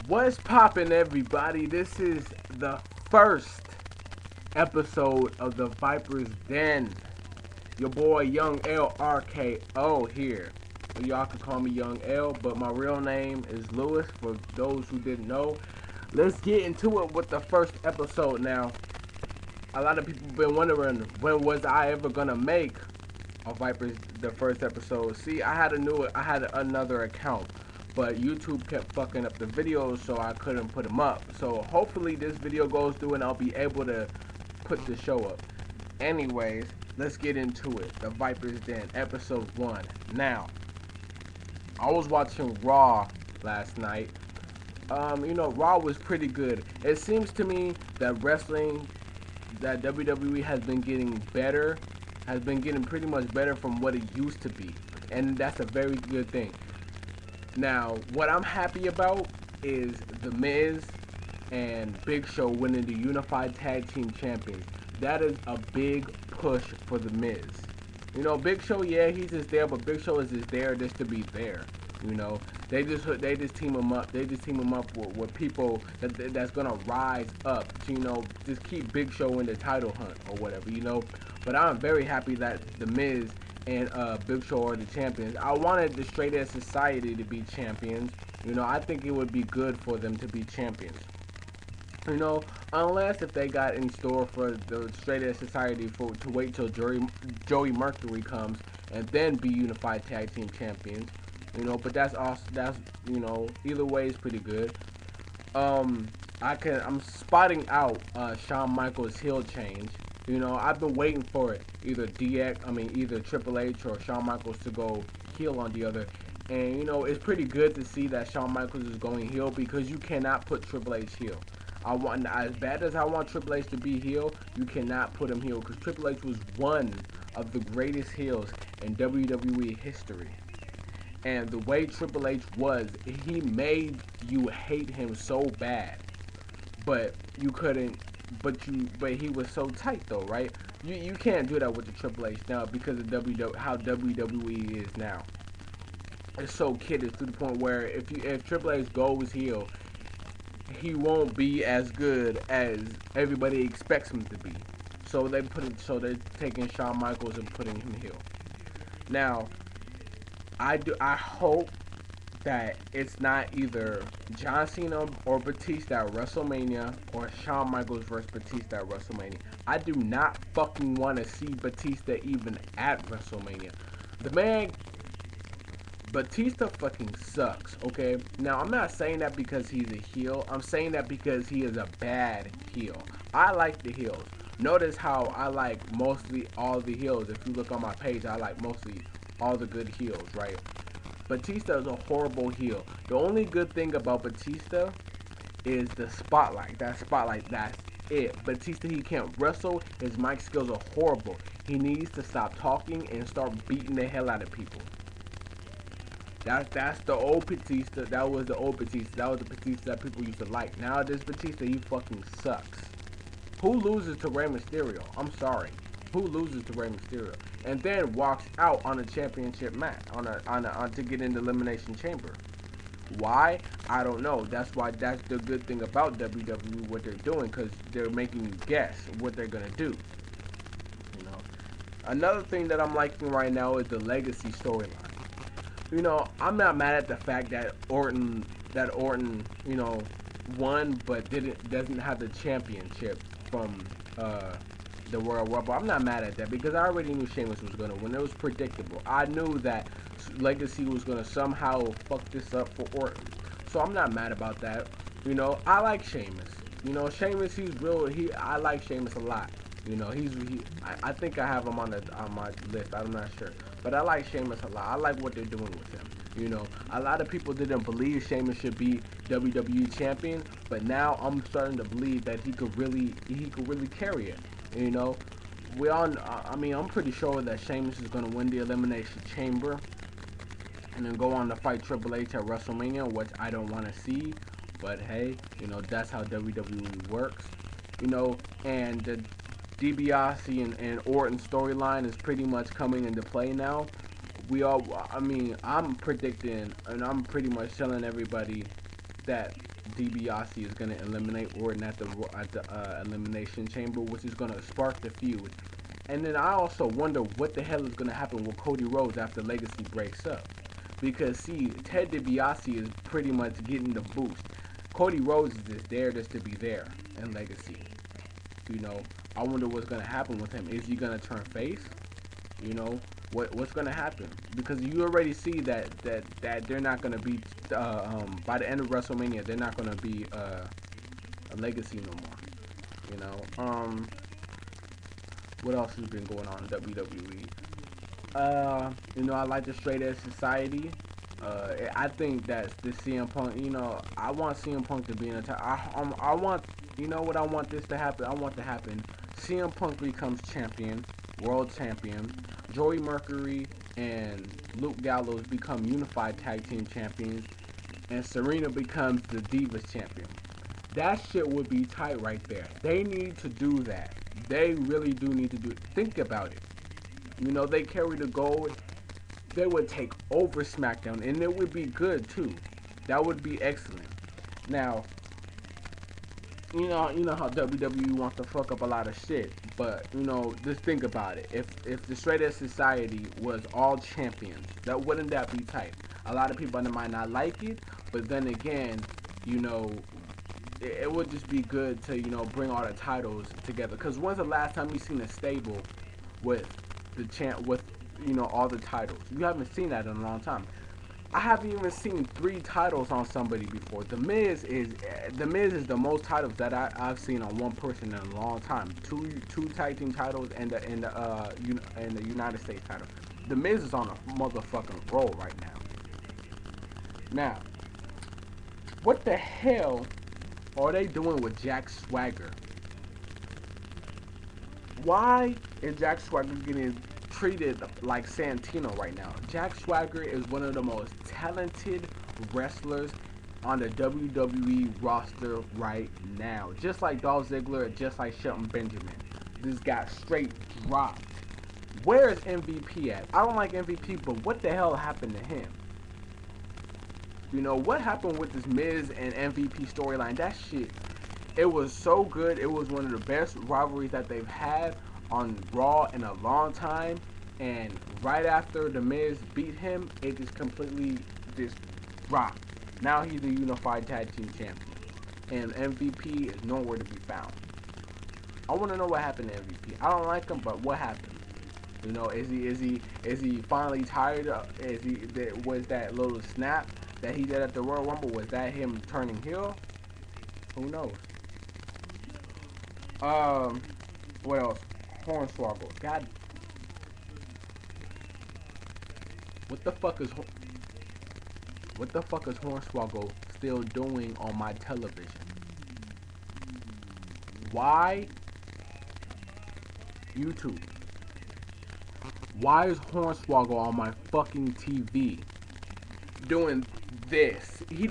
What's poppin', everybody? This is the first episode of the Viper's Den. Your boy Young LRKO here. Y'all can call me Young L, but my real name is Lewis for those who didn't know. Let's get into it with the first episode now. A lot of people have been wondering when was I ever gonna make a Viper's the first episode. See, I had another account, but YouTube kept fucking up the videos, so I couldn't put them up. So hopefully this video goes through and I'll be able to put the show up. Anyways, let's get into it. The Viper's Den, episode 1. Now, I was watching Raw last night. Raw was pretty good. It seems to me that WWE has been getting better, has been getting pretty much better from what it used to be. And that's a very good thing. Now, what I'm happy about is The Miz and Big Show winning the Unified Tag Team Champions. That is a big push for The Miz. Big Show, yeah, he's just there, but Big Show is just there just to be there. They just team him up. They just team him up with people that's gonna rise up to just keep Big Show in the title hunt or whatever. But I'm very happy that The Miz and Big Show are the champions. I wanted the Straight Edge Society to be champions. I think it would be good for them to be champions. Unless if they got in store for the Straight Edge Society to wait till Joey Mercury comes and then be Unified Tag Team Champions. But that's either way is pretty good. I'm spotting out Shawn Michaels' heel change. I've been waiting for it. Either Triple H or Shawn Michaels to go heel on the other. And it's pretty good to see that Shawn Michaels is going heel because you cannot put Triple H heel. As bad as I want Triple H to be heel, you cannot put him heel because Triple H was one of the greatest heels in WWE history. And the way Triple H was, he made you hate him so bad. But you couldn't. But he was so tight though, right? You can't do that with the Triple H now because of how WWE is now. It's so kiddish to the point where if Triple H goes heel, he won't be as good as everybody expects him to be. So they're taking Shawn Michaels and putting him heel. Now, I hope that it's not either John Cena or Batista at WrestleMania or Shawn Michaels versus Batista at WrestleMania. I do not fucking want to see Batista even at WrestleMania. The man, Batista fucking sucks, okay? Now, I'm not saying that because he's a heel. I'm saying that because he is a bad heel. I like the heels. Notice how I like mostly all the heels. If you look on my page, I like mostly all the good heels, right? Batista is a horrible heel. The only good thing about Batista is the spotlight. That's it. Batista, he can't wrestle. His mic skills are horrible. He needs to stop talking and start beating the hell out of people. That's the old Batista. That was the old Batista. That was the Batista that people used to like. Now this Batista, he fucking sucks. Who loses to Rey Mysterio? I'm sorry. Who loses to Rey Mysterio? And then walks out on a championship match to get in the Elimination Chamber. Why? I don't know. That's the good thing about WWE, what they're doing, because they're making you guess what they're gonna do. Another thing that I'm liking right now is the legacy storyline. I'm not mad at the fact that Orton, won but doesn't have the championship from the Royal Rumble. I'm not mad at that because I already knew Sheamus was gonna win. It was predictable. I knew that Legacy was gonna somehow fuck this up for Orton. So I'm not mad about that. I like Sheamus. Sheamus, he's real. I like Sheamus a lot. I think I have him on my list. I'm not sure, but I like Sheamus a lot. I like what they're doing with him. A lot of people didn't believe Sheamus should be WWE champion, but now I'm starting to believe that he could really carry it. I'm pretty sure that Sheamus is going to win the Elimination Chamber and then go on to fight Triple H at WrestleMania, which I don't want to see. But hey, that's how WWE works. And the DiBiase and Orton storyline is pretty much coming into play now. I'm predicting, and I'm pretty much telling everybody that DiBiase is going to eliminate Orton at the elimination chamber, which is going to spark the feud. And then I also wonder what the hell is going to happen with Cody Rhodes after Legacy breaks up. Because, see, Ted DiBiase is pretty much getting the boost. Cody Rhodes is just there just to be there in Legacy. You know, I wonder what's going to happen with him. Is he going to turn face? You know, what's going to happen? Because you already see that they're not going to be, by the end of WrestleMania, they're not going to be a Legacy no more. You know, what else has been going on in WWE? You know, I like the Straight Edge Society. I think that the CM Punk, you know, I want CM Punk to be in a I want, you know what I want this to happen? I want to happen. CM Punk becomes champion, world champion. Joey Mercury and Luke Gallows become unified tag team champions. And Serena becomes the Divas champion. That shit would be tight right there. They need to do that. They really do need to do it. Think about it. You know, they carry the gold. They would take over SmackDown, and it would be good too. That would be excellent. Now, you know how WWE wants to fuck up a lot of shit, but you know, just think about it. If the Straight Edge Society was all champions, wouldn't that be tight? A lot of people might not like it, but then again, you know, it would just be good to, you know, bring all the titles together. Because when's the last time you seen a stable with you know, all the titles? You haven't seen that in a long time. I haven't even seen 3 titles on somebody before. The Miz is the most titles that I've seen on one person in a long time. Two tag team titles and the United States title. The Miz is on a motherfucking roll right now. Now, what the hell are they doing with Jack Swagger? Why is Jack Swagger getting treated like Santino right now? Jack Swagger is one of the most talented wrestlers on the WWE roster right now. Just like Dolph Ziggler, just like Shelton Benjamin. This guy straight dropped. Where is MVP at? I don't like MVP, but what the hell happened to him? You know, what happened with this Miz and MVP storyline? That shit, it was so good. It was one of the best rivalries that they've had on Raw in a long time. And right after the Miz beat him, it just completely just dropped. Now he's a unified tag team champion, and MVP is nowhere to be found. I want to know what happened to MVP. I don't like him, but what happened? You know, is he finally tired? Was that little snap that he did at the Royal Rumble, was that him turning heel? Who knows? What else? Hornswoggle. God. What the fuck is Hornswoggle still doing on my television? Why? YouTube. Why is Hornswoggle on my fucking TV doing this? He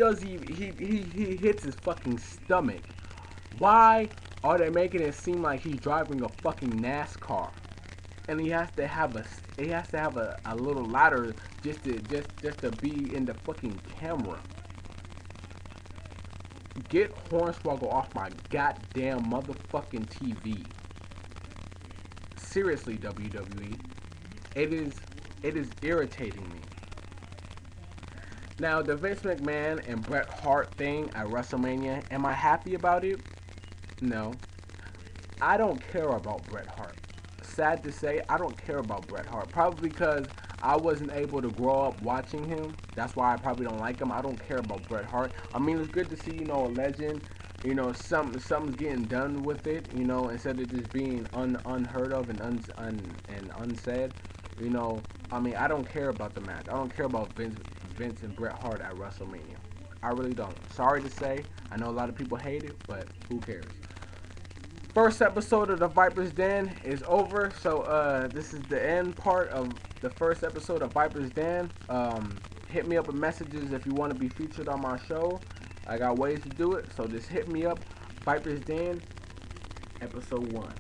hits his fucking stomach. Why are they making it seem like he's driving a fucking NASCAR? And he has to have a little ladder just to be in the fucking camera. Get Hornswoggle off my goddamn motherfucking TV. Seriously, WWE. It is irritating me. Now, the Vince McMahon and Bret Hart thing at WrestleMania, am I happy about it? No. I don't care about Bret Hart. Sad to say, I don't care about Bret Hart. Probably because I wasn't able to grow up watching him. That's why I probably don't like him. I don't care about Bret Hart. I mean, it's good to see, you know, a legend. You know, something's getting done with it. You know, instead of just being unheard of and unsaid. You know, I mean, I don't care about the match. I don't care about Vince and Bret Hart at WrestleMania. I really don't. Sorry to say. I know a lot of people hate it, but who cares? First episode of the Viper's Den is over. So this is the end part of the first episode of Viper's Den. Hit me up with messages if you want to be featured on my show. I got ways to do it, so just hit me up. Viper's Den, episode 1.